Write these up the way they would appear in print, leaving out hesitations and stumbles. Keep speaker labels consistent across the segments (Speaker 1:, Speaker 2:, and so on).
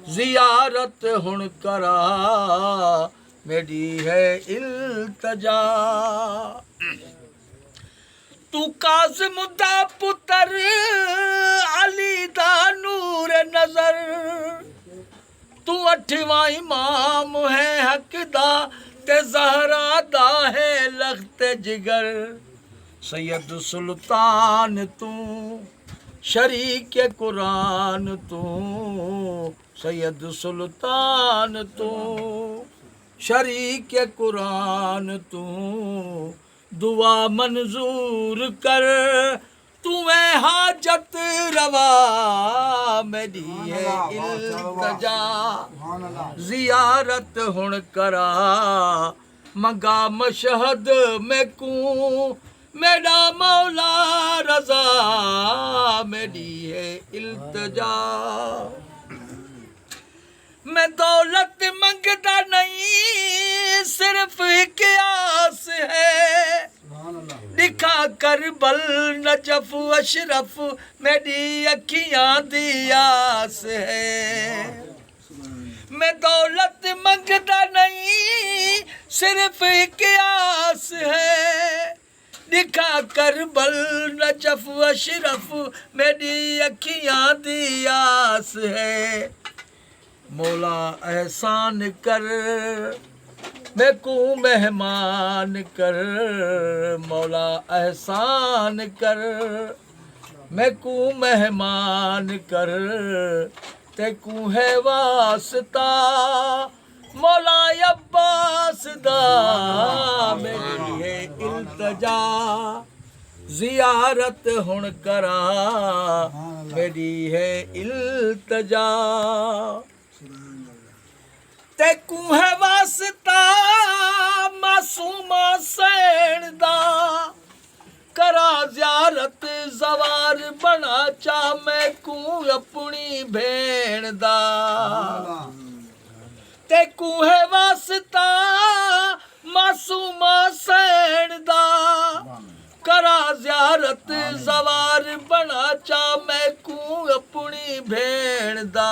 Speaker 1: जियारत हुण करा मेरी है इल्तजा। तू काज़िम दा पुत्र अली दा नूर नजर, तू अठवां इमाम है हक दा ते ज़हरा दा है लख्त जिगर। सैयद सुल्तान तू शरीक कुरान तू, सैयद सुल्तान तू शरीक कुरान तू, दुआ मंजूर कर तुम्हें हाजत रवा मेरी है इल्तजा। जियारत हुण करा मंगा मशहद में कू, मेरा मौला रजा मेरी है इल्तजा। मैं दौलत मंगता नहीं सिर्फ एक आस है, दिखा कर बल नजफ अशरफ मेरी अखियां दी आस है। मैं दौलत मंगता नहीं सिर्फ एक आस है, दिखा कर बल नजफ अशरफ मेरी अखियां दी आस है। मौला एहसान कर मैं को मेहमान कर, मौला एहसान कर मैं को मेहमान कर, ते को है वास्ता मौला अब्बास दा मेरी है इल्तजा। जियारत हुण करा मेरी है इल्तजा। ते को है वास्ता मासूमा सैन दा, करा ज़ियारत ज़वार बना चा मैं को अपनी भेण दा। ते को है वास्ता मासूमा सैन दा, करा ज़ियारत ज़वार बना चा मैं को अपनी भेण दा।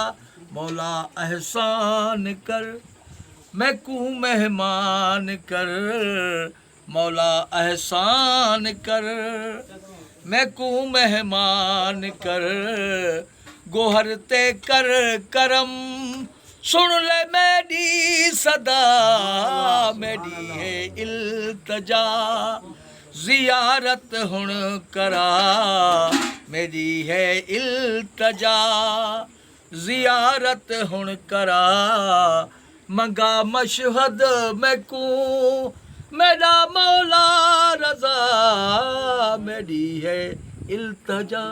Speaker 1: मौला एहसान कर मैं को मेहमान कर, मौला एहसान कर मैं को मेहमान कर, गोहर ते कर करम सुन ले मेरी सदा मेरी है इल्तजा। जियारत हुण करा मेरी है इल्तजा। जियारत हुण करा मंगा मशहद मैं को, मेरा मौला रजा मेरी है इल्तजा।